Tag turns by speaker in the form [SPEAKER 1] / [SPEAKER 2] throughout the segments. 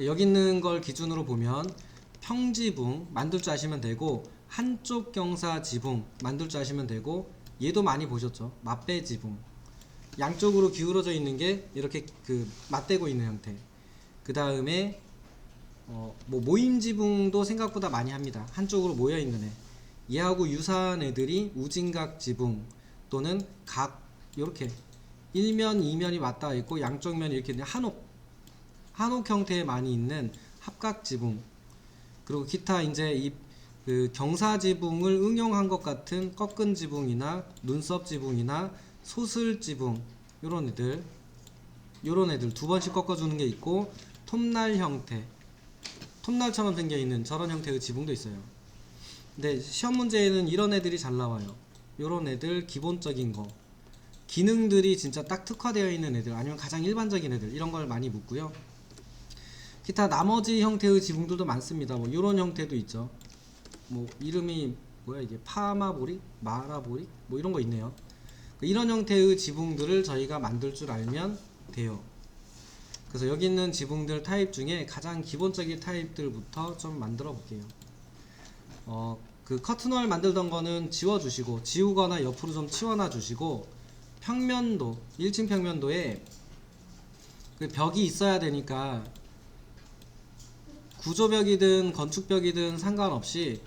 [SPEAKER 1] 여기 있는 걸 기준으로 보면 평지붕 만들 줄 아시면 되고, 한쪽 경사 지붕 만들 줄 아시면 되고, 얘도 많이 보셨죠? 맞배 지붕. 양쪽으로 기울어져 있는 게 이렇게 맞대고 있는 형태. 그 다음에 뭐 모임 지붕도 생각보다 많이 합니다. 한쪽으로 모여 있는 애. 얘하고 유사한 애들이 우진각 지붕 또는 각 이렇게 1면 2면이 맞닿아 있고 양쪽 면이 이렇게 한옥 형태에 많이 있는 합각 지붕. 그리고 기타 이제 그 경사 지붕을 응용한 것 같은 꺾은 지붕이나 눈썹 지붕이나 소슬 지붕, 요런 애들 두 번씩 꺾어주는 게 있고, 톱날 형태, 톱날처럼 생겨 있는 저런 형태의 지붕도 있어요. 근데 시험 문제에는 이런 애들이 잘 나와요. 요런 애들, 기본적인 거, 기능들이 진짜 딱 특화되어 있는 애들, 아니면 가장 일반적인 애들, 이런 걸 많이 묻고요. 기타 나머지 형태의 지붕들도 많습니다. 뭐 요런 형태도 있죠. 뭐 이름이 뭐야 이게, 파마보리, 마라보리, 뭐 이런 거 있네요. 이런 형태의 지붕들을 저희가 만들 줄 알면 돼요. 그래서 여기 있는 지붕들 타입 중에 가장 기본적인 타입들부터 좀 만들어 볼게요. 그 커튼월 만들던 거는 지워주시고, 지우거나 옆으로 좀 치워놔 주시고, 평면도, 1층 평면도에 그 벽이 있어야 되니까 구조벽이든 건축벽이든 상관없이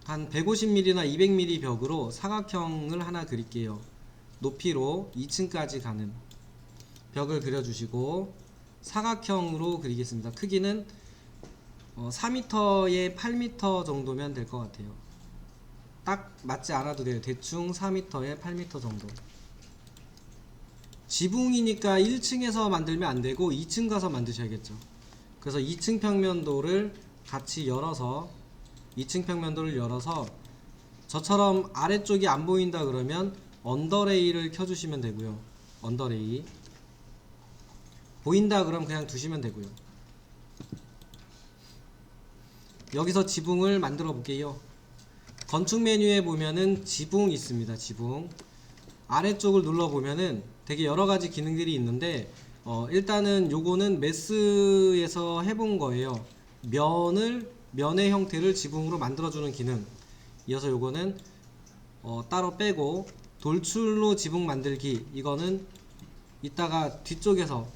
[SPEAKER 1] 한 150mm나 200mm 벽으로 사각형을 하나 그릴게요. 높이로 2층까지 가는 벽을 그려주시고, 사각형으로 그리겠습니다. 크기는 4m에 8m 정도면 될 것 같아요. 딱 맞지 않아도 돼요. 대충 4m에 8m 정도. 지붕이니까 1층에서 만들면 안 되고 2층 가서 만드셔야겠죠. 그래서 2층 평면도를 같이 열어서, 2층 평면도를 열어서 저처럼 아래쪽이 안 보인다 그러면 언더레이를 켜주시면 되고요. 언더레이. 보인다 그럼 그냥 두시면 되고요. 여기서 지붕을 만들어 볼게요. 건축 메뉴에 보면은 지붕 있습니다. 지붕 아래쪽을 눌러 보면은 되게 여러가지 기능들이 있는데, 일단은 요거는 메스에서 해본 거예요. 면의 형태를 지붕으로 만들어주는 기능. 이어서 요거는 따로 빼고, 돌출로 지붕 만들기, 이거는 이따가 뒤쪽에서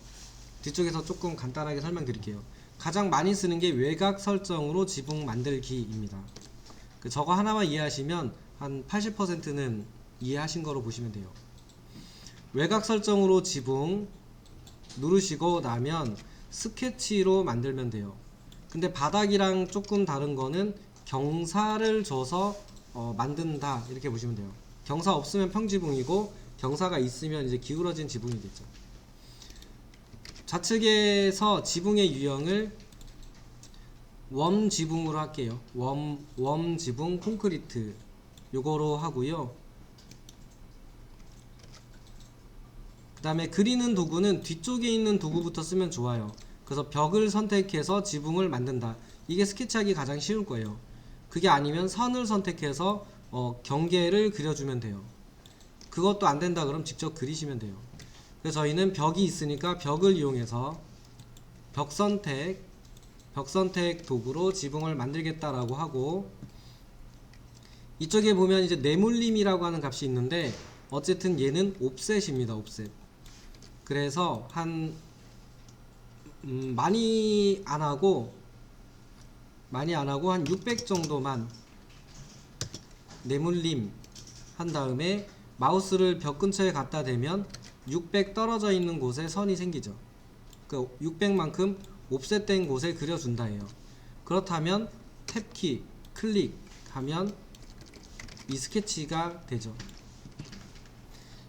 [SPEAKER 1] 조금 간단하게 설명드릴게요. 가장 많이 쓰는 게 외곽 설정으로 지붕 만들기입니다. 저거 하나만 이해하시면 한 80%는 이해하신 거로 보시면 돼요. 외곽 설정으로 지붕 누르시고 나면 스케치로 만들면 돼요. 근데 바닥이랑 조금 다른 거는 경사를 줘서 만든다, 이렇게 보시면 돼요. 경사 없으면 평지붕이고, 경사가 있으면 이제 기울어진 지붕이겠죠. 좌측에서 지붕의 유형을 웜 지붕으로 할게요. 웜 지붕 콘크리트 요거로 하고요. 그 다음에 그리는 도구는 뒤쪽에 있는 도구부터 쓰면 좋아요. 그래서 벽을 선택해서 지붕을 만든다, 이게 스케치하기 가장 쉬울 거예요. 그게 아니면 선을 선택해서 경계를 그려주면 돼요. 그것도 안 된다 그럼 직접 그리시면 돼요. 그래서 저희는 벽이 있으니까 벽을 이용해서 벽 선택 도구로 지붕을 만들겠다라고 하고, 이쪽에 보면 이제 내몰림이라고 하는 값이 있는데, 어쨌든 얘는 옵셋입니다. 옵셋. 그래서 많이 안 하고 한 600 정도만 내몰림 한 다음에 마우스를 벽 근처에 갖다 대면 600 떨어져 있는 곳에 선이 생기죠. 그 600만큼 옵셋된 곳에 그려준다 해요. 그렇다면 탭키 클릭하면 이 스케치가 되죠.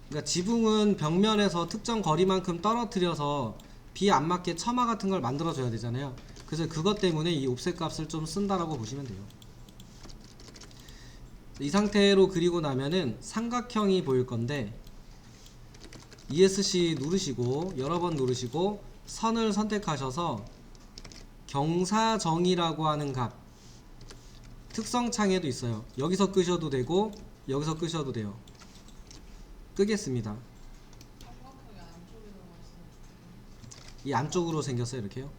[SPEAKER 1] 그러니까 지붕은 벽면에서 특정 거리만큼 떨어뜨려서 비 안 맞게 처마 같은 걸 만들어 줘야 되잖아요. 그래서 그것 때문에 이 옵셋 값을 좀 쓴다라고 보시면 돼요. 이 상태로 그리고 나면은 삼각형이 보일 건데, ESC 누르시고 여러 번 누르시고 선을 선택하셔서 경사정이라고 하는 값, 특성 창에도 있어요. 여기서 끄셔도 되고 여기서 끄셔도 돼요. 끄겠습니다. 이 안쪽으로 생겼어요. 이렇게요.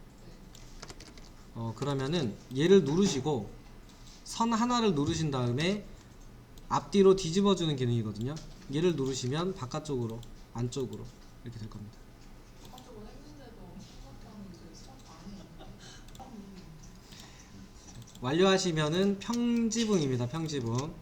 [SPEAKER 1] 그러면은 얘를 누르시고 선 하나를 누르신 다음에 앞뒤로 뒤집어주는 기능이거든요. 얘를 누르시면 바깥쪽으로, 안쪽으로 이렇게 될 겁니다. 완료하시면은 평지붕입니다. 평지붕.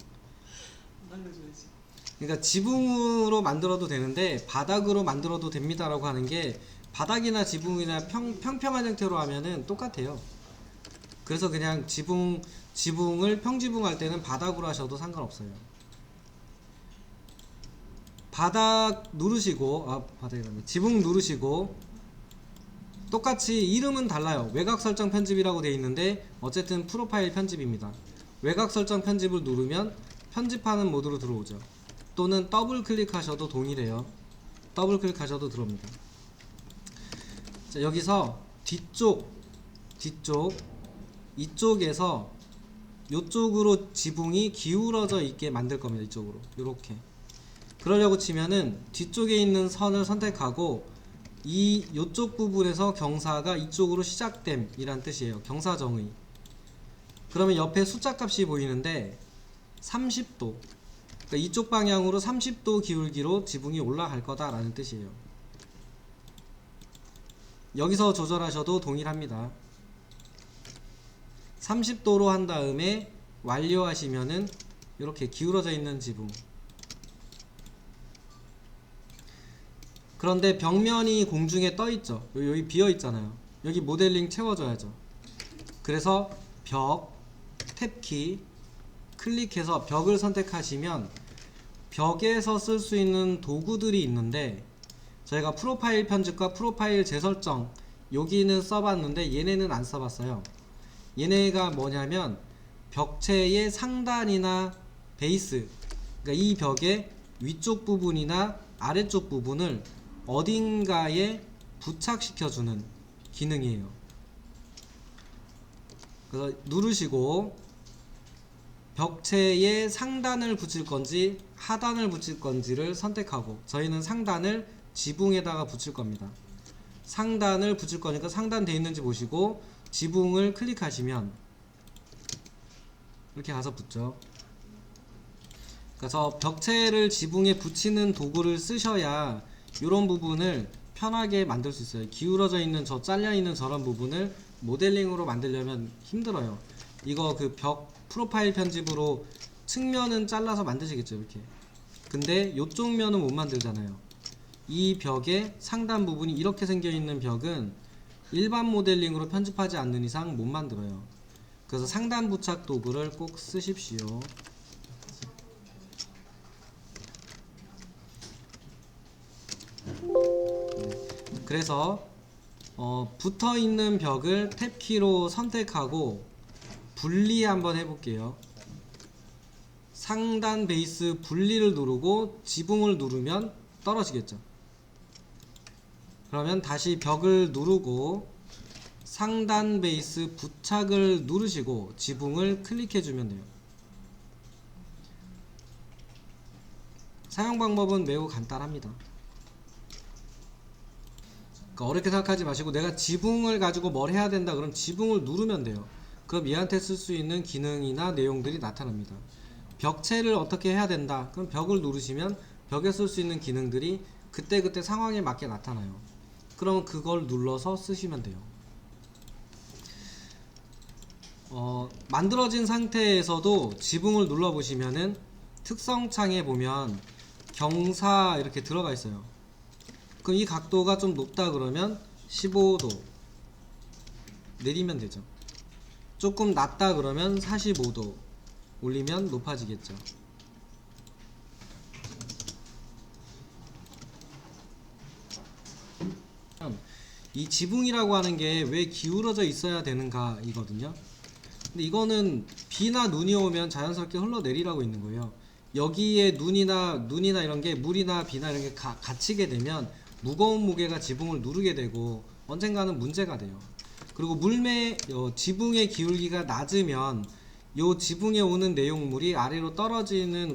[SPEAKER 1] 그러니까 지붕으로 만들어도 되는데 바닥으로 만들어도 됩니다라고 하는 게 바닥이나 지붕이나 평평한 형태로 하면은 똑같아요. 그래서 그냥 지붕을 평지붕 할 때는 바닥으로 하셔도 상관없어요. 바닥 누르시고 바닥이라면 지붕 누르시고 똑같이 이름은 달라요. 외곽 설정 편집이라고 되어 있는데 어쨌든 프로파일 편집입니다. 외곽 설정 편집을 누르면 편집하는 모드로 들어오죠. 또는 더블 클릭하셔도 동일해요. 더블 클릭하셔도 들어옵니다. 자, 여기서 뒤쪽 이쪽에서 이쪽으로 지붕이 기울어져 있게 만들 겁니다. 이쪽으로 이렇게. 그러려고 치면은 뒤쪽에 있는 선을 선택하고 이쪽 부분에서 경사가 이쪽으로 시작됨 이란 뜻이에요. 경사정의. 그러면 옆에 숫자 값이 보이는데 30도, 그러니까 이쪽 방향으로 30도 기울기로 지붕이 올라갈 거다 라는 뜻이에요. 여기서 조절하셔도 동일합니다. 30도로 한 다음에 완료하시면은 이렇게 기울어져 있는 지붕. 그런데 벽면이 공중에 떠 있죠. 여기 비어 있잖아요. 여기 모델링 채워줘야죠. 그래서 벽, 탭키 클릭해서 벽을 선택하시면 벽에서 쓸 수 있는 도구들이 있는데 저희가 프로파일 편집과 프로파일 재설정 여기는 써봤는데 얘네는 안 써봤어요. 얘네가 뭐냐면 벽체의 상단이나 베이스, 그러니까 이 벽의 위쪽 부분이나 아래쪽 부분을 어딘가에 부착시켜주는 기능이에요. 그래서 누르시고 벽체의 상단을 붙일 건지 하단을 붙일 건지를 선택하고 저희는 상단을 지붕에다가 붙일 겁니다. 상단을 붙일 거니까 상단 돼 있는지 보시고 지붕을 클릭하시면 이렇게 가서 붙죠. 그래서 벽체를 지붕에 붙이는 도구를 쓰셔야 이런 부분을 편하게 만들 수 있어요. 기울어져 있는 저 잘려 있는 저런 부분을 모델링으로 만들려면 힘들어요. 이거 그 벽 프로파일 편집으로 측면은 잘라서 만드시겠죠, 이렇게. 근데 이쪽 면은 못 만들잖아요. 이 벽의 상단 부분이 이렇게 생겨 있는 벽은 일반 모델링으로 편집하지 않는 이상 못 만들어요. 그래서 상단 부착 도구를 꼭 쓰십시오. 그래서 붙어있는 벽을 탭키로 선택하고 분리 한번 해볼게요. 상단 베이스 분리를 누르고 지붕을 누르면 떨어지겠죠. 그러면 다시 벽을 누르고 상단 베이스 부착을 누르시고 지붕을 클릭해주면 돼요. 사용 방법은 매우 간단합니다. 그러니까 어렵게 생각하지 마시고 내가 지붕을 가지고 뭘 해야 된다 그럼 지붕을 누르면 돼요. 그럼 얘한테 쓸 수 있는 기능이나 내용들이 나타납니다. 벽체를 어떻게 해야 된다 그럼 벽을 누르시면 벽에 쓸 수 있는 기능들이 그때그때 상황에 맞게 나타나요. 그럼 그걸 눌러서 쓰시면 돼요. 만들어진 상태에서도 지붕을 눌러 보시면은 특성창에 보면 경사 이렇게 들어가 있어요. 그럼 이 각도가 좀 높다 그러면 15도 내리면 되죠. 조금 낮다 그러면 45도 올리면 높아지겠죠. 이 지붕이라고 하는 게 왜 기울어져 있어야 되는가 이거든요. 근데 이거는 비나 눈이 오면 자연스럽게 흘러내리라고 있는 거예요. 여기에 눈이나 이런 게 물이나 비나 이런 게 갇히게 되면 무거운 무게가 지붕을 누르게 되고 언젠가는 문제가 돼요. 그리고 지붕의 기울기가 낮으면 요 지붕에 오는 내용물이 아래로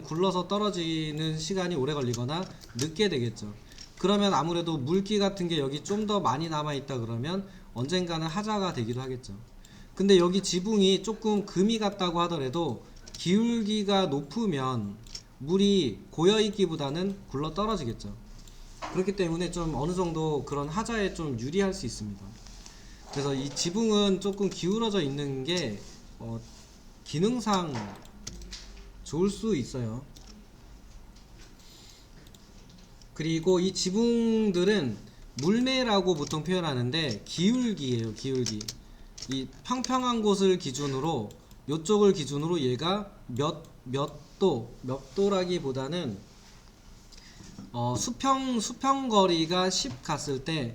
[SPEAKER 1] 굴러서 떨어지는 시간이 오래 걸리거나 늦게 되겠죠. 그러면 아무래도 물기 같은 게 여기 좀 더 많이 남아 있다 그러면 언젠가는 하자가 되기도 하겠죠. 근데 여기 지붕이 조금 금이 같다고 하더라도 기울기가 높으면 물이 고여있기보다는 굴러 떨어지겠죠. 그렇기 때문에 좀 어느 정도 그런 하자에 좀 유리할 수 있습니다. 그래서 이 지붕은 조금 기울어져 있는 게 기능상 좋을 수 있어요. 그리고 이 지붕들은 물매라고 보통 표현하는데 기울기예요. 기울기. 이 평평한 곳을 기준으로, 요쪽을 기준으로 얘가 몇 도라기보다는 수평 거리가 10 갔을 때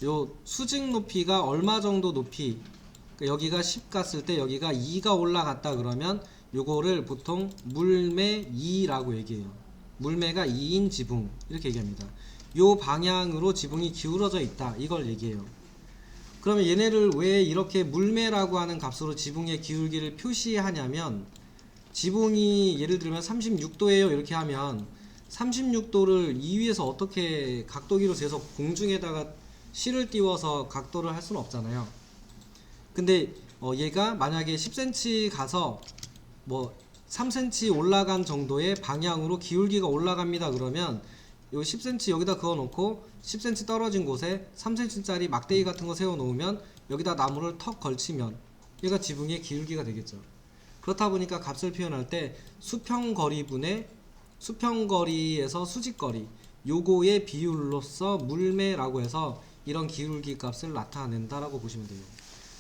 [SPEAKER 1] 요 수직 높이가 얼마 정도 높이, 그러니까 여기가 10 갔을 때 여기가 2가 올라갔다 그러면 요거를 보통 물매 2라고 얘기해요. 물매가 2인 지붕 이렇게 얘기합니다. 요 방향으로 지붕이 기울어져 있다 이걸 얘기해요. 그러면 얘네를 왜 이렇게 물매라고 하는 값으로 지붕의 기울기를 표시하냐면, 지붕이 예를 들면 36도예요 이렇게 하면 36도를 이 위에서 어떻게 각도기로 재서 공중에다가 실을 띄워서 각도를 할 수는 없잖아요. 근데 얘가 만약에 10cm 가서 뭐 3cm 올라간 정도의 방향으로 기울기가 올라갑니다 그러면 요 10cm 여기다 그어 놓고 10cm 떨어진 곳에 3cm 짜리 막대기 같은 거 세워 놓으면 여기다 나무를 턱 걸치면 얘가 지붕의 기울기가 되겠죠. 그렇다 보니까 값을 표현할 때 수평거리분의 수평거리에서 수직거리 요거의 비율로서 물매라고 해서 이런 기울기 값을 나타낸다라고 보시면 돼요.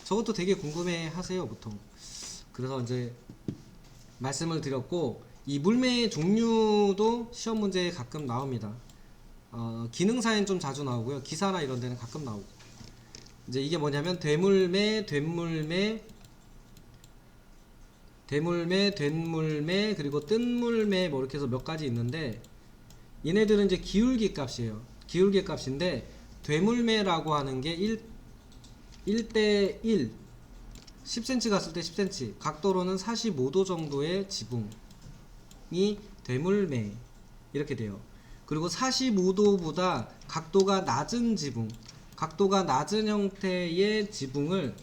[SPEAKER 1] 저것도 되게 궁금해 하세요 보통. 그래서 이제 말씀을 드렸고, 이 물매의 종류도 시험 문제에 가끔 나옵니다. 기능사엔 좀 자주 나오고요. 기사나 이런 데는 가끔 나오고. 이제 이게 뭐냐면 되물매, 그리고 뜬물매 뭐 이렇게 해서 몇 가지 있는데, 얘네들은 이제 기울기 값이에요. 기울기 값인데 되물매라고 하는 게 1대1 10cm 갔을 때 10cm, 각도로는 45도 정도의 지붕이 되물매 이렇게 돼요. 그리고 45도보다 각도가 낮은 지붕, 각도가 낮은 형태의 지붕을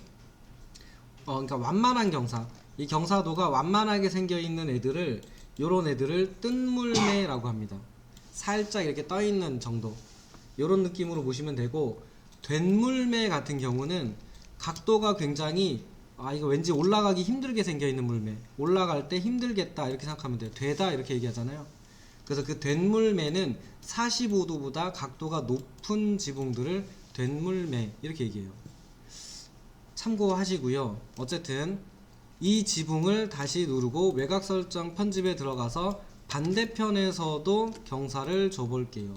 [SPEAKER 1] 그러니까 완만한 경사, 이 경사도가 완만하게 생겨 있는 애들을, 요런 애들을 뜬물매라고 합니다. 살짝 이렇게 떠 있는 정도, 요런 느낌으로 보시면 되고, 된물매 같은 경우는 각도가 굉장히 이거 왠지 올라가기 힘들게 생겨 있는 물매, 올라갈 때 힘들겠다 이렇게 생각하면 돼요. 되다 이렇게 얘기하잖아요. 그래서 그 된물매는 45도보다 각도가 높은 지붕들을 된물매 이렇게 얘기해요. 참고하시고요. 어쨌든 이 지붕을 다시 누르고 외곽 설정 편집에 들어가서 반대편에서도 경사를 줘볼게요.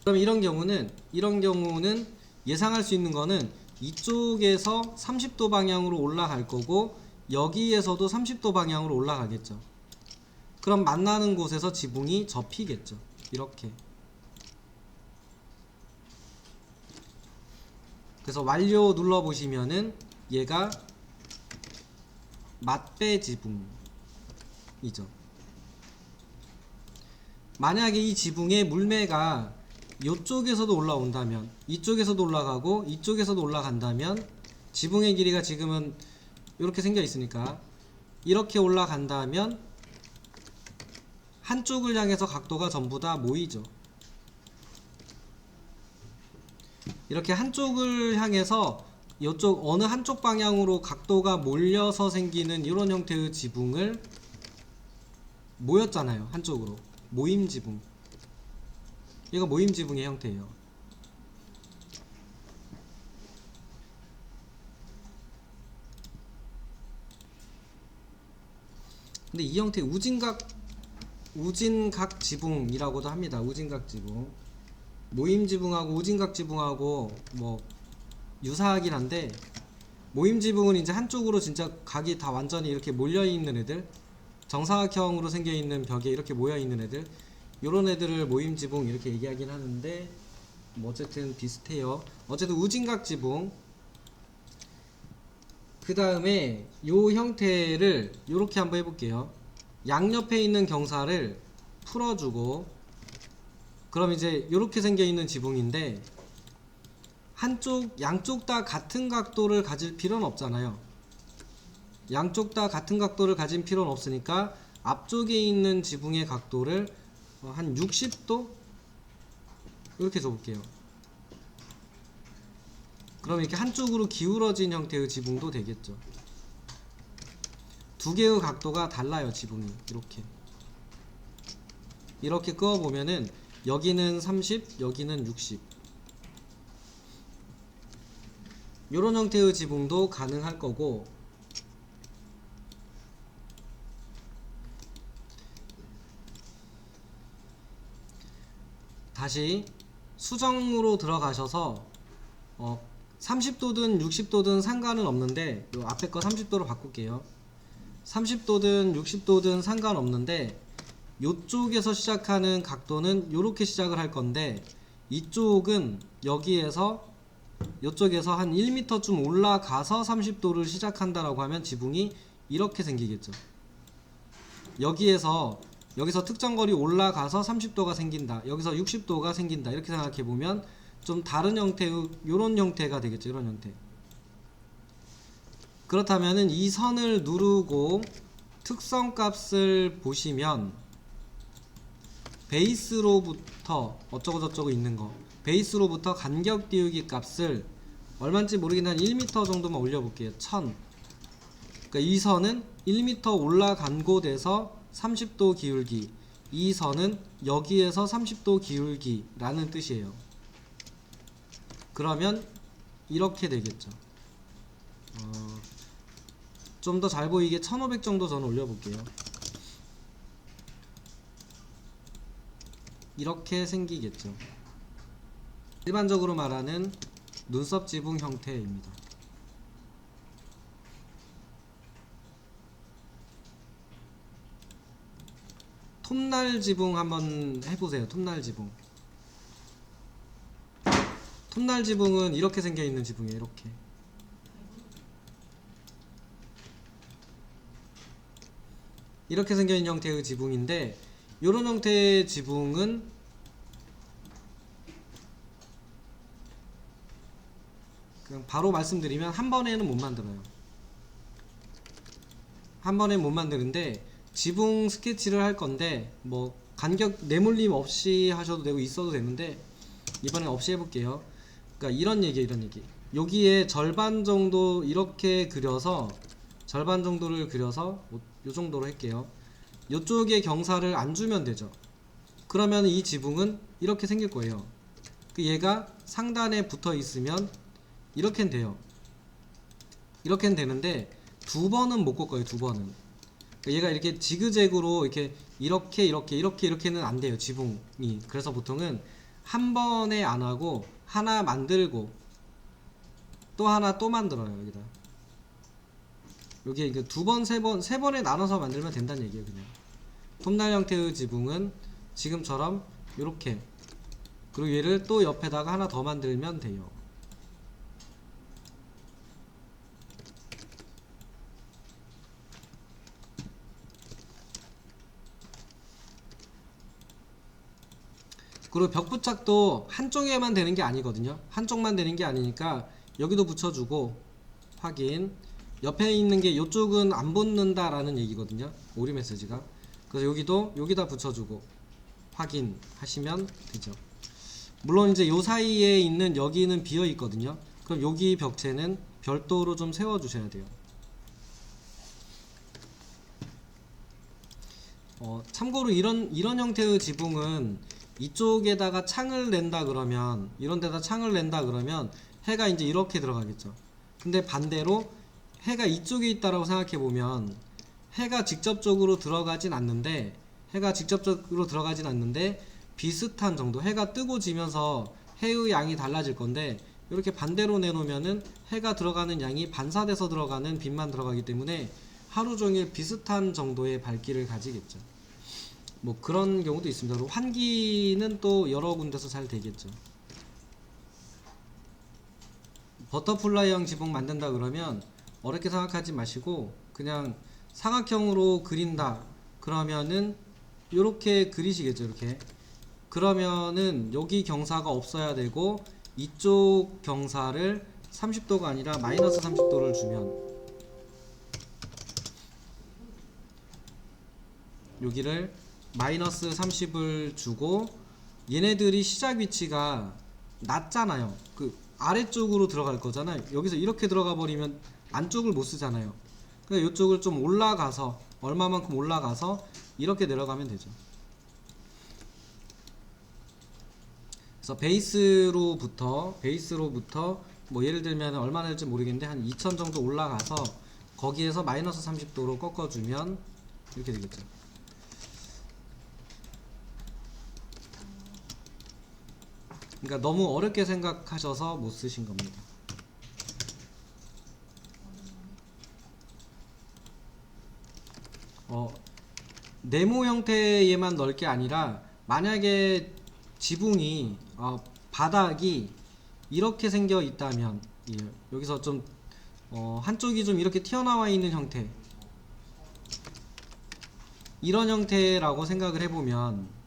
[SPEAKER 1] 그럼 이런 경우는 예상할 수 있는 거는 이쪽에서 30도 방향으로 올라갈 거고 여기에서도 30도 방향으로 올라가겠죠. 그럼 만나는 곳에서 지붕이 접히겠죠. 이렇게. 그래서 완료 눌러보시면은 얘가 맞배 지붕이죠. 만약에 이 지붕의 물매가 이쪽에서도 올라온다면, 이쪽에서도 올라가고 이쪽에서도 올라간다면, 지붕의 길이가 지금은 이렇게 생겨 있으니까 이렇게 올라간다면 한쪽을 향해서 각도가 전부 다 모이죠. 이렇게 한쪽을 향해서 이쪽 어느 한쪽 방향으로 각도가 몰려서 생기는 이런 형태의 지붕을 모였잖아요. 한쪽으로 모임 지붕, 얘가 모임 지붕의 형태예요. 근데 이 형태 우진각 지붕이라고도 합니다. 우진각 지붕, 모임 지붕하고 우진각 지붕하고 뭐 유사하긴 한데, 모임 지붕은 이제 한쪽으로 진짜 각이 다 완전히 이렇게 몰려 있는 애들, 정사각형으로 생겨 있는 벽에 이렇게 모여 있는 애들, 요런 애들을 모임 지붕 이렇게 얘기하긴 하는데 뭐 어쨌든 비슷해요. 어쨌든 우진각 지붕. 그 다음에 요 형태를 요렇게 한번 해볼게요. 양옆에 있는 경사를 풀어주고, 그럼 이제 요렇게 생겨 있는 지붕인데 양쪽 다 같은 각도를 가질 필요는 없잖아요. 양쪽 다 같은 각도를 가진 필요는 없으니까 앞쪽에 있는 지붕의 각도를 한 60도 이렇게 줘볼게요. 그럼 이렇게 한쪽으로 기울어진 형태의 지붕도 되겠죠. 두 개의 각도가 달라요. 지붕이 이렇게 그어보면은 여기는 30, 여기는 60. 이런 형태의 지붕도 가능할 거고, 다시 수정으로 들어가셔서 30도든 60도든 상관은 없는데, 요 앞에 거 30도로 바꿀게요. 30도든 60도든 상관없는데 요쪽에서 시작하는 각도는 요렇게 시작을 할 건데, 이쪽은 요쪽에서 한 1m쯤 올라가서 30도를 시작한다라고 하면 지붕이 이렇게 생기겠죠. 여기서 특정 거리 올라가서 30도가 생긴다, 여기서 60도가 생긴다, 이렇게 생각해 보면 좀 다른 형태의 요런 형태가 되겠죠. 이런 형태. 그렇다면은 이 선을 누르고 특성값을 보시면 베이스로부터 어쩌고저쩌고 있는 거, 베이스로부터 간격 띄우기 값을 얼마인지 모르긴 한 1m 정도만 올려볼게요. 1000. 그러니까 이 선은 1m 올라간 곳에서 30도 기울기, 이 선은 여기에서 30도 기울기 라는 뜻이에요. 그러면 이렇게 되겠죠. 좀 더 잘 보이게 1500 정도 저는 올려볼게요. 이렇게 생기겠죠. 일반적으로 말하는 눈썹 지붕 형태입니다. 톱날 지붕 한번 해보세요. 톱날 지붕. 톱날 지붕은 이렇게 생겨있는 지붕이에요. 이렇게 생겨있는 형태의 지붕인데, 이런 형태의 지붕은 그냥 바로 말씀드리면 한 번에는 못 만들어요. 한 번에 못 만드는데, 지붕 스케치를 할 건데 뭐 간격 내몰림 없이 하셔도 되고 있어도 되는데 이번엔 없이 해볼게요. 그러니까 이런 얘기. 여기에 절반 정도 이렇게 그려서, 절반 정도를 그려서 요 정도로 할게요. 요쪽에 경사를 안 주면 되죠. 그러면 이 지붕은 이렇게 생길 거예요. 얘가 상단에 붙어 있으면 이렇게는 돼요. 이렇게는 되는데 두 번은 못 꽂을 거예요. 두 번은. 얘가 이렇게 지그재그로 이렇게는 안 돼요. 지붕이. 그래서 보통은 한 번에 안 하고 하나 만들고 또 하나 또 만들어요. 여기다. 여기에 이게 두 번, 세 번에 나눠서 만들면 된다는 얘기예요. 그냥 톱날 형태의 지붕은 지금처럼 이렇게, 그리고 얘를 또 옆에다가 하나 더 만들면 돼요. 그리고 벽부착도 한쪽에만 되는 게 아니거든요. 한쪽만 되는 게 아니니까 여기도 붙여주고, 확인. 옆에 있는 게 이쪽은 안 붙는다 라는 얘기거든요. 오류 메시지가. 그래서 여기다 붙여주고 확인 하시면 되죠. 물론 이제 요 사이에 있는 여기는 비어 있거든요. 그럼 여기 벽체는 별도로 좀 세워 주셔야 돼요. 참고로 이런 형태의 지붕은 이쪽에다가 창을 낸다 그러면, 이런 데다 창을 낸다 그러면 해가 이제 이렇게 들어가겠죠. 근데 반대로 해가 이쪽에 있다라고 생각해 보면 해가 직접적으로 들어가진 않는데, 비슷한 정도, 해가 뜨고 지면서 해의 양이 달라질 건데, 이렇게 반대로 내놓으면은 해가 들어가는 양이 반사돼서 들어가는 빛만 들어가기 때문에 하루 종일 비슷한 정도의 밝기를 가지겠죠. 뭐 그런 경우도 있습니다. 그리고 환기는 또 여러 군데서 잘 되겠죠. 버터플라이형 지붕 만든다 그러면 어렵게 생각하지 마시고 그냥 사각형으로 그린다 그러면은 요렇게 그리시겠죠. 이렇게. 그러면은 여기 경사가 없어야 되고 이쪽 경사를 30도가 아니라 마이너스 30도를 주면 여기를 마이너스 30을 주고 얘네들이 시작 위치가 낮잖아요. 그 아래쪽으로 들어갈 거잖아요. 여기서 이렇게 들어가 버리면 안쪽을 못 쓰잖아요. 그러니까 이쪽을 좀 올라가서 얼마만큼 올라가서 이렇게 내려가면 되죠. 그래서 베이스로부터 뭐 예를 들면 얼마나 될지 모르겠는데 한 2000 정도 올라가서 거기에서 마이너스 30도로 꺾어주면 이렇게 되겠죠. 그러니까 너무 어렵게 생각하셔서 못 쓰신 겁니다. 네모 형태에만 넣을 게 아니라 만약에 지붕이 바닥이 이렇게 생겨 있다면 여기서 좀 한쪽이 좀 이렇게 튀어나와 있는 형태, 이런 형태라고 생각을 해보면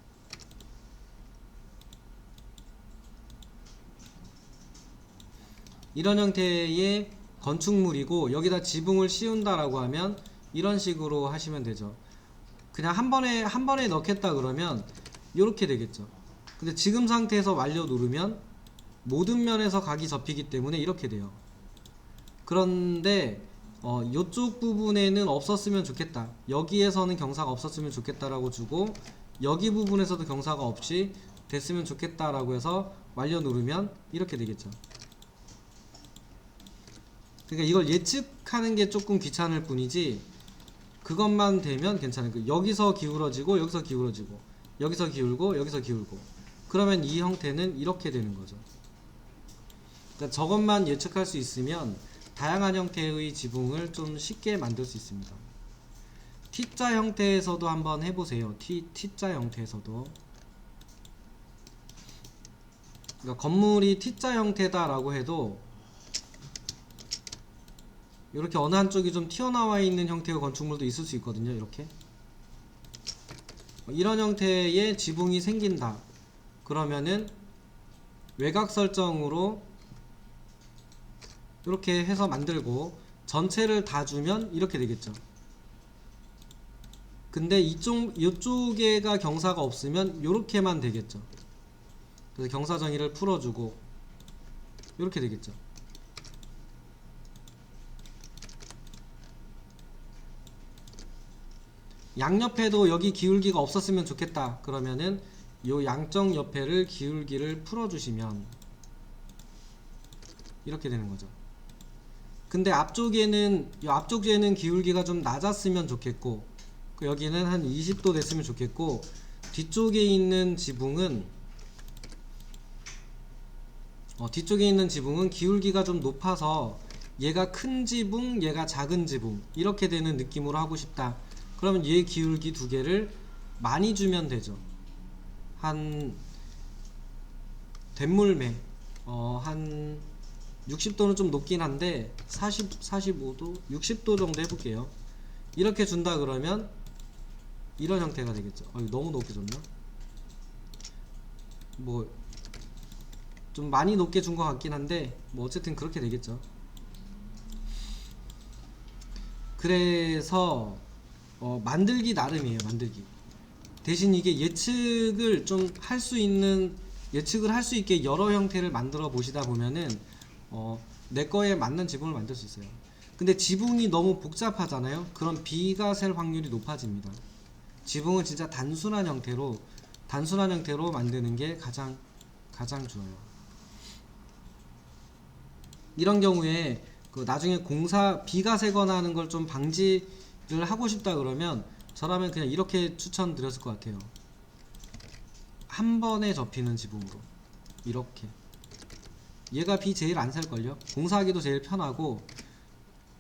[SPEAKER 1] 이런 형태의 건축물이고 여기다 지붕을 씌운다라고 하면 이런 식으로 하시면 되죠. 그냥 한 번에 넣겠다 그러면 이렇게 되겠죠. 근데 지금 상태에서 완료 누르면 모든 면에서 각이 접히기 때문에 이렇게 돼요. 그런데 이쪽 부분에는 없었으면 좋겠다, 여기에서는 경사가 없었으면 좋겠다라고 주고 여기 부분에서도 경사가 없이 됐으면 좋겠다라고 해서 완료 누르면 이렇게 되겠죠. 그러니까 이걸 예측하는 게 조금 귀찮을 뿐이지 그것만 되면 괜찮아요. 여기서 기울어지고 여기서 기울어지고 여기서 기울고 여기서 기울고 그러면 이 형태는 이렇게 되는 거죠. 그러니까 저것만 예측할 수 있으면 다양한 형태의 지붕을 좀 쉽게 만들 수 있습니다. T자 형태에서도 한번 해보세요. T자 형태에서도. 그러니까 건물이 T자 형태다라고 해도 이렇게 어느 한쪽이 좀 튀어나와 있는 형태의 건축물도 있을 수 있거든요. 이렇게 이런 형태의 지붕이 생긴다 그러면은 외곽 설정으로 이렇게 해서 만들고 전체를 다 주면 이렇게 되겠죠. 근데 이쪽에가 경사가 없으면 이렇게만 되겠죠. 그래서 경사 정의를 풀어주고 이렇게 되겠죠. 양옆에도 여기 기울기가 없었으면 좋겠다 그러면은 요 양쪽 옆에를 기울기를 풀어주시면 이렇게 되는 거죠. 근데 앞쪽에는 기울기가 좀 낮았으면 좋겠고 여기는 한 20도 됐으면 좋겠고 뒤쪽에 있는 지붕은 기울기가 좀 높아서 얘가 큰 지붕 얘가 작은 지붕 이렇게 되는 느낌으로 하고 싶다 그러면 얘 기울기 두 개를 많이 주면 되죠. 한 덴물매 한 60도는 좀 높긴 한데 45도 60도 정도 해볼게요. 이렇게 준다 그러면 이런 형태가 되겠죠. 너무 높게 줬나? 뭐 좀 많이 높게 준 것 같긴 한데 뭐 어쨌든 그렇게 되겠죠. 그래서 만들기 나름이에요. 만들기 대신 이게 예측을 할 수 있게 여러 형태를 만들어 보시다 보면은 내 거에 맞는 지붕을 만들 수 있어요. 근데 지붕이 너무 복잡하잖아요. 그럼 비가 셀 확률이 높아집니다. 지붕은 진짜 단순한 형태로 만드는 게 가장 좋아요. 이런 경우에 나중에 비가 새거나 하는 걸 좀 방지를 하고 싶다 그러면 저라면 그냥 이렇게 추천드렸을 것 같아요. 한 번에 접히는 지붕으로 이렇게 얘가 비 제일 안 셀걸요. 공사하기도 제일 편하고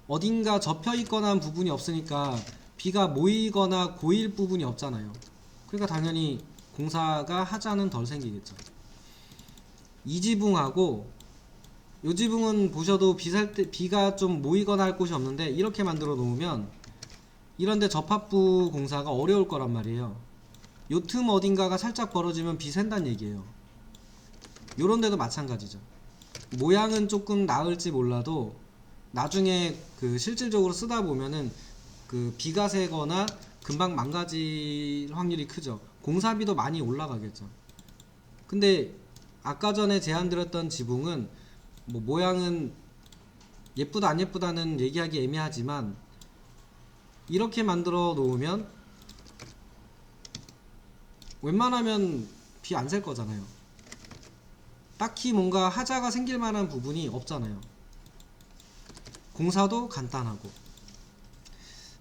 [SPEAKER 1] 어딘가 접혀있거나 한 부분이 없으니까 비가 모이거나 고일 부분이 없잖아요. 그러니까 당연히 공사가 하자는 덜 생기겠죠. 이 지붕하고 이 지붕은 보셔도 비가 좀 모이거나 할 곳이 없는데 이렇게 만들어 놓으면 이런데 접합부 공사가 어려울 거란 말이에요. 요 틈 어딘가가 살짝 벌어지면 비 샌다는 얘기예요. 요런 데도 마찬가지죠. 모양은 조금 나을지 몰라도 나중에 그 실질적으로 쓰다 보면은 그 비가 새거나 금방 망가질 확률이 크죠. 공사비도 많이 올라가겠죠. 근데 아까 전에 제안드렸던 지붕은 뭐 모양은 예쁘다 안 예쁘다는 얘기하기 애매하지만 이렇게 만들어 놓으면 웬만하면 비 안 셀 거잖아요. 딱히 뭔가 하자가 생길 만한 부분이 없잖아요. 공사도 간단하고.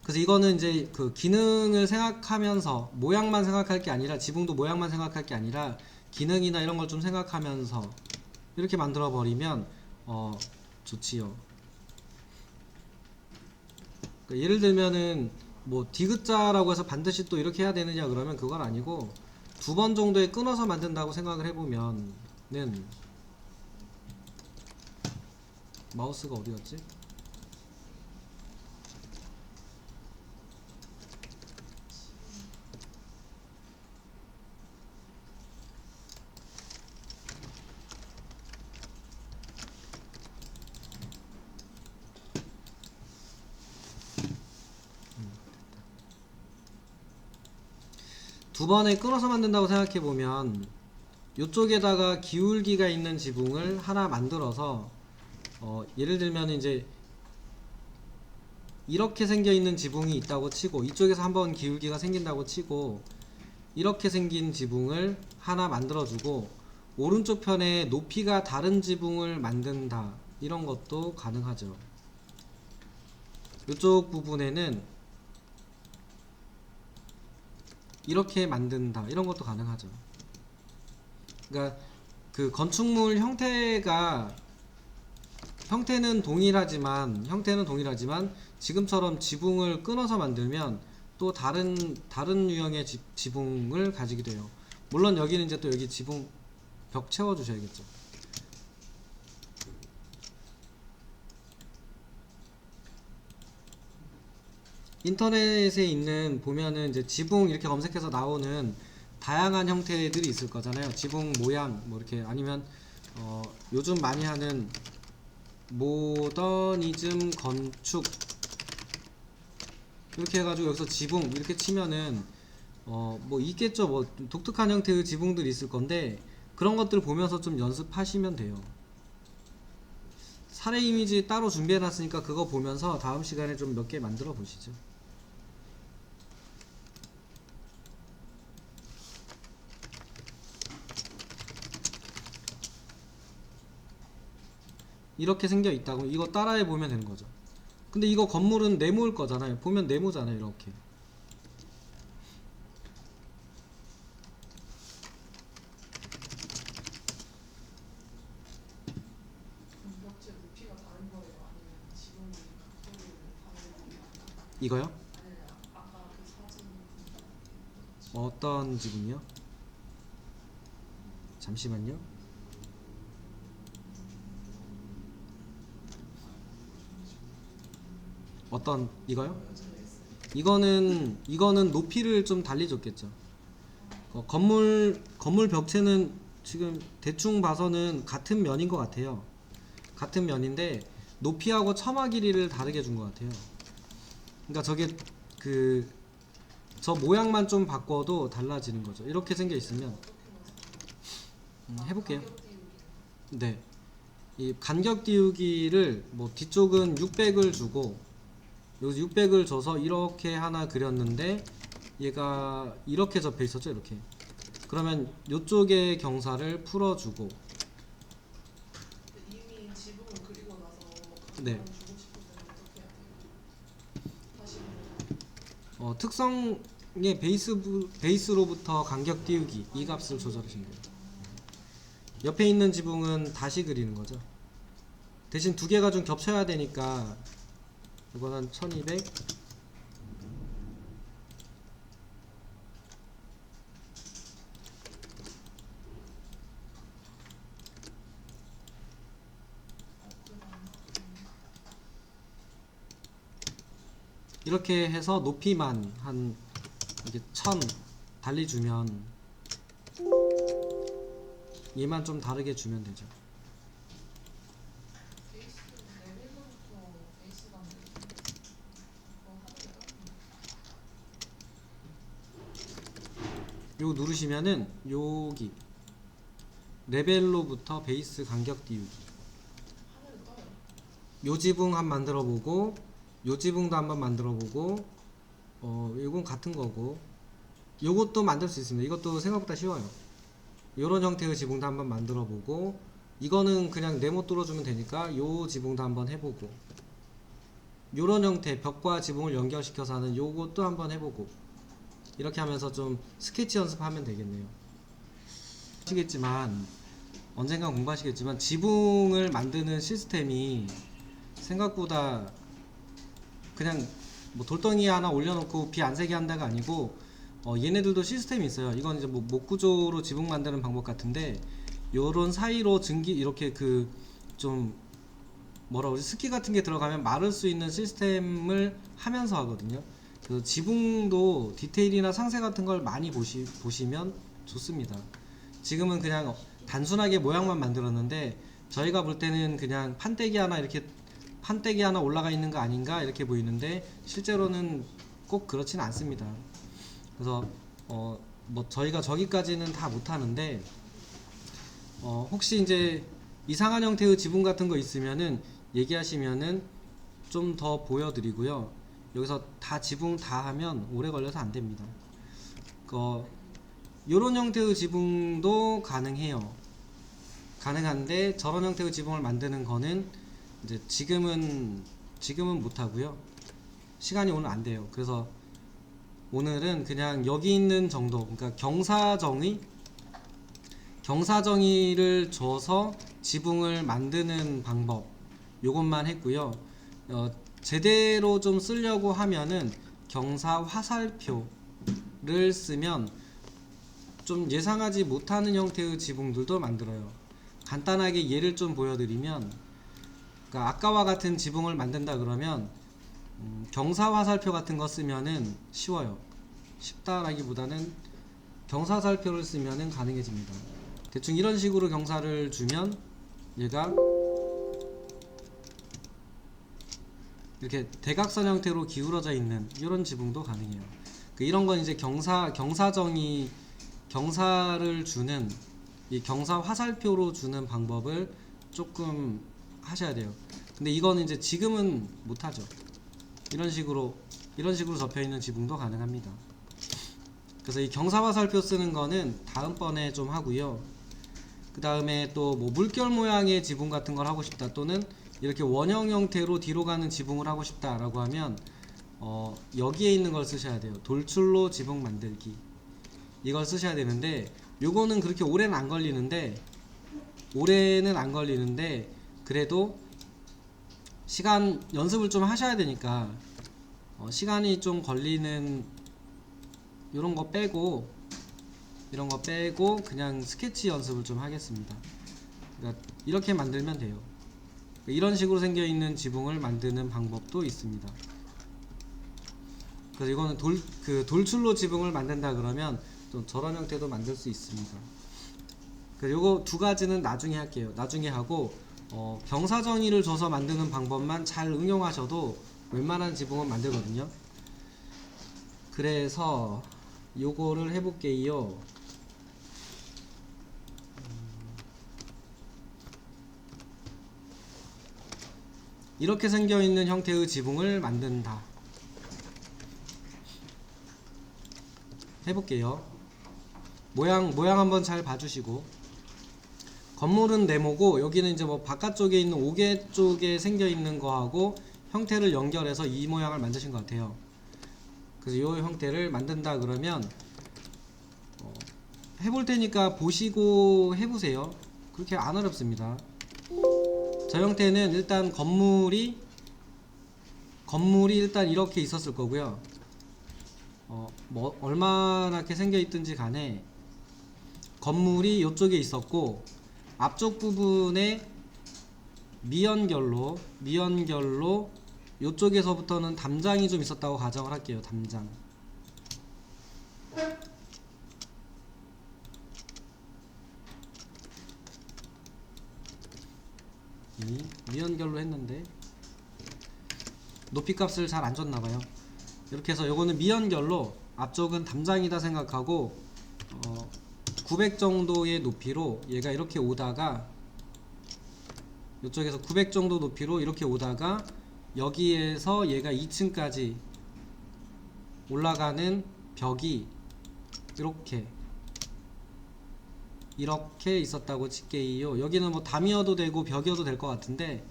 [SPEAKER 1] 그래서 이거는 이제 그 기능을 생각하면서 모양만 생각할 게 아니라 지붕도 모양만 생각할 게 아니라 기능이나 이런 걸 좀 생각하면서 이렇게 만들어 버리면 좋지요. 그러니까 예를 들면은 뭐 디귿자라고 해서 반드시 또 이렇게 해야 되느냐 그러면 그건 아니고 두 번 정도에 끊어서 만든다고 생각을 해보면은 마우스가 어디였지? 두 번에 끊어서 만든다고 생각해보면 이쪽에다가 기울기가 있는 지붕을 하나 만들어서 예를 들면 이제 이렇게 생겨 있는 지붕이 있다고 치고 이쪽에서 한번 기울기가 생긴다고 치고 이렇게 생긴 지붕을 하나 만들어주고 오른쪽 편에 높이가 다른 지붕을 만든다 이런 것도 가능하죠. 이쪽 부분에는 이렇게 만든다 이런 것도 가능하죠. 그러니까 그 건축물 형태는 동일하지만 지금처럼 지붕을 끊어서 만들면 또 다른 유형의 지붕을 가지게 돼요. 물론 여기는 이제 또 여기 지붕 벽 채워 주셔야겠죠. 인터넷에 있는 보면은 이제 지붕 이렇게 검색해서 나오는 다양한 형태들이 있을 거잖아요. 지붕 모양 뭐 이렇게 아니면 요즘 많이 하는 모더니즘 건축 이렇게 해가지고 여기서 지붕 이렇게 치면은 뭐 있겠죠. 뭐 독특한 형태의 지붕들이 있을 건데 그런 것들을 보면서 좀 연습하시면 돼요. 사례 이미지 따로 준비해 놨으니까 그거 보면서 다음 시간에 좀 몇 개 만들어 보시죠. 이렇게 생겨 있다고 이거 따라해 보면 되는 거죠. 근데 이거 건물은 네모일 거잖아요. 보면 네모잖아요. 이렇게. 이거요? 어떤 지붕이요? 잠시만요. 어떤 이거요? 이거는 높이를 좀 달리 줬겠죠. 건물 벽체는 지금 대충 봐서는 같은 면인 것 같아요. 같은 면인데 높이하고 처마 길이를 다르게 준 것 같아요. 그러니까 저게 저 모양만 좀 바꿔도 달라지는 거죠. 이렇게 생겨 있으면 해볼게요. 네, 이 간격 띄우기를 뭐 뒤쪽은 600을 주고 여기 600을 줘서 이렇게 하나 그렸는데 얘가 이렇게 접혀 있었죠. 이렇게. 그러면 이쪽의 경사를 풀어주고.
[SPEAKER 2] 이미 지붕을 그리고 나서
[SPEAKER 1] 네.
[SPEAKER 2] 주고 싶을 때는 어떻게 해야 돼요? 다시
[SPEAKER 1] 특성의 베이스로부터 간격 띄우기 이 값을 조절하시면 돼요. 옆에 있는 지붕은 다시 그리는 거죠. 대신 두 개가 좀 겹쳐야 되니까 이거는 1200 이렇게 해서 높이만 한 이게 1000 달리주면 얘만 좀 다르게 주면 되죠. 요거 누르시면은 여기 레벨로부터 베이스 간격 띄우기,
[SPEAKER 2] 하늘을 떠요.
[SPEAKER 1] 요 지붕 한번 만들어 보고 요 지붕도 한번 만들어 보고 이건 같은 거고 요것도 만들 수 있습니다. 이것도 생각보다 쉬워요. 요런 형태의 지붕도 한번 만들어 보고, 이거는 그냥 네모 뚫어주면 되니까 요 지붕도 한번 해보고, 요런 형태 벽과 지붕을 연결시켜서 하는 요것도 한번 해보고, 이렇게 하면서 좀 스케치 연습하면 되겠네요. 아시겠지만 언젠가 공부하시겠지만 지붕을 만드는 시스템이 생각보다 그냥 뭐 돌덩이 하나 올려놓고 비 안 새게 한다가 아니고, 얘네들도 시스템이 있어요. 이건 이제 뭐 목구조로 지붕 만드는 방법 같은데, 요런 사이로 증기 이렇게 그 좀 뭐라 그러지, 습기 같은 게 들어가면 마를 수 있는 시스템을 하면서 하거든요. 그 지붕도 디테일이나 상세 같은 걸 많이 보시면 좋습니다. 지금은 그냥 단순하게 모양만 만들었는데, 저희가 볼 때는 그냥 판때기 하나 올라가 있는 거 아닌가 이렇게 보이는데, 실제로는 꼭 그렇진 않습니다. 그래서 뭐 저희가 저기까지는 다 못하는데, 혹시 이제 이상한 형태의 지붕 같은 거 있으면은 얘기하시면은 좀 더 보여드리고요. 여기서 다 지붕 다 하면 오래 걸려서 안 됩니다. 요런 형태의 지붕도 가능해요. 가능한데 저런 형태의 지붕을 만드는 거는 이제 지금은 못 하고요. 시간이 오늘 안 돼요. 그래서 오늘은 그냥 여기 있는 정도, 그러니까 경사정의를 줘서 지붕을 만드는 방법, 요것만 했고요. 제대로 좀 쓰려고 하면은 경사 화살표를 쓰면 좀 예상하지 못하는 형태의 지붕들도 만들어요. 간단하게 예를 좀 보여드리면, 그러니까 아까와 같은 지붕을 만든다 그러면 경사 화살표 같은 거 쓰면은 쉬워요. 쉽다라기보다는 경사 화살표를 쓰면은 가능해집니다. 대충 이런 식으로 경사를 주면 얘가 이렇게 대각선 형태로 기울어져 있는 이런 지붕도 가능해요. 이런 건 이제 경사를 주는, 이 경사 화살표로 주는 방법을 조금 하셔야 돼요. 근데 이거는 이제 지금은 못하죠. 이런 식으로 접혀 있는 지붕도 가능합니다. 그래서 이 경사 화살표 쓰는 거는 다음번에 좀 하고요. 그 다음에 또 뭐 물결 모양의 지붕 같은 걸 하고 싶다, 또는 이렇게 원형 형태로 뒤로 가는 지붕을 하고 싶다 라고 하면 여기에 있는 걸 쓰셔야 돼요. 돌출로 지붕 만들기, 이걸 쓰셔야 되는데, 요거는 그렇게 오래는 안 걸리는데 그래도 시간 연습을 좀 하셔야 되니까 시간이 좀 걸리는 이런 거 빼고 그냥 스케치 연습을 좀 하겠습니다. 그러니까 이렇게 만들면 돼요. 이런 식으로 생겨 있는 지붕을 만드는 방법도 있습니다. 그래서 이거는 돌출로 지붕을 만든다 그러면 좀 저런 형태도 만들 수 있습니다. 그래서 요거 두 가지는 나중에 할게요. 나중에 하고, 경사정의를 줘서 만드는 방법만 잘 응용하셔도 웬만한 지붕은 만들거든요. 그래서 요거를 해볼게요. 이렇게 생겨있는 형태의 지붕을 만든다 해볼게요. 모양 한번 잘 봐주시고, 건물은 네모고 여기는 이제 뭐 바깥쪽에 있는 옥외 쪽에 생겨있는 거하고 형태를 연결해서 이 모양을 만드신 것 같아요. 그래서 이 형태를 만든다 그러면 해볼 테니까 보시고 해보세요. 그렇게 안 어렵습니다. 저 형태는 일단 건물이 일단 이렇게 있었을 거고요. 뭐 얼마나 이렇게 생겨 있든지 간에 건물이 이쪽에 있었고, 앞쪽 부분에 미연결로 이쪽에서부터는 담장이 좀 있었다고 가정을 할게요. 담장. 미연결로 했는데 높이 값을 잘 안 줬나봐요. 이렇게 해서 요거는 미연결로, 앞쪽은 담장이다 생각하고 900 정도의 높이로 얘가 이렇게 오다가 이쪽에서 900 정도 높이로 이렇게 오다가 여기에서 얘가 2층까지 올라가는 벽이 이렇게 있었다고 칠게요. 여기는 뭐 담이어도 되고 벽이어도 될 것 같은데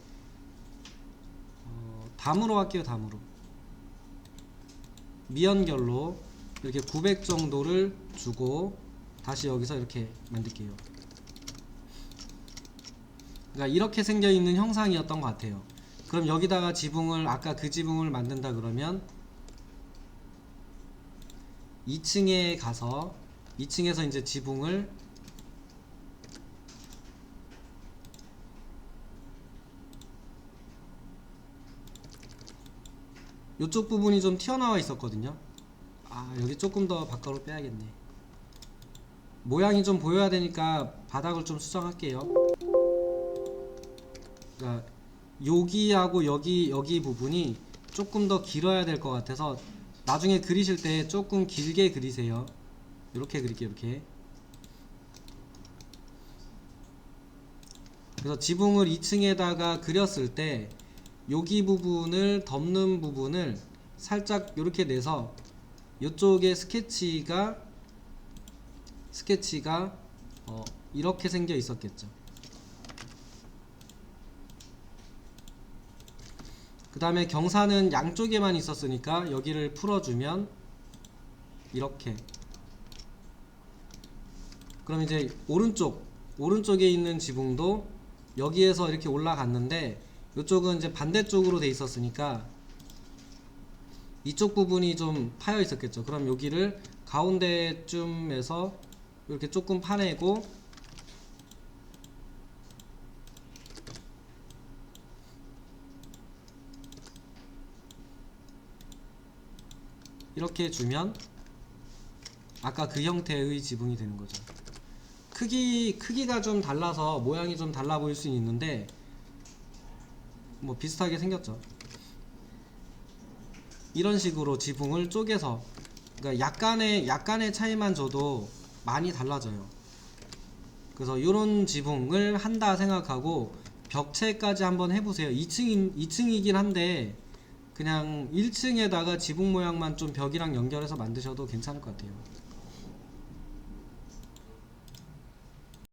[SPEAKER 1] 담으로 할게요. 담으로 미연결로 이렇게 900 정도를 주고 다시 여기서 이렇게 만들게요. 그러니까 이렇게 생겨있는 형상이었던 것 같아요. 그럼 여기다가 지붕을 아까 그 지붕을 만든다 그러면 2층에 가서 2층에서 이제 지붕을 이쪽 부분이 좀 튀어나와 있었거든요. 여기 조금 더 바깥으로 빼야겠네. 모양이 좀 보여야 되니까 바닥을 좀 수정할게요. 그러니까 여기하고 여기 부분이 조금 더 길어야 될 것 같아서 나중에 그리실 때 조금 길게 그리세요. 이렇게 그릴게요. 이렇게. 그래서 지붕을 2층에다가 그렸을 때 여기 부분을 덮는 부분을 살짝 이렇게 내서 이쪽에 스케치가 이렇게 생겨 있었겠죠. 그 다음에 경사는 양쪽에만 있었으니까 여기를 풀어주면 이렇게. 그럼 이제 오른쪽에 있는 지붕도 여기에서 이렇게 올라갔는데 이쪽은 이제 반대쪽으로 돼 있었으니까 이쪽 부분이 좀 파여 있었겠죠. 그럼 여기를 가운데쯤에서 이렇게 조금 파내고 이렇게 주면 아까 그 형태의 지붕이 되는 거죠. 크기가 좀 달라서 모양이 좀 달라 보일 수는 있는데 뭐 비슷하게 생겼죠. 이런 식으로 지붕을 쪼개서, 그러니까 약간의 차이만 줘도 많이 달라져요. 그래서 이런 지붕을 한다 생각하고 벽체까지 한번 해보세요. 2층이긴 한데 그냥 1층에다가 지붕 모양만 좀 벽이랑 연결해서 만드셔도 괜찮을 것 같아요.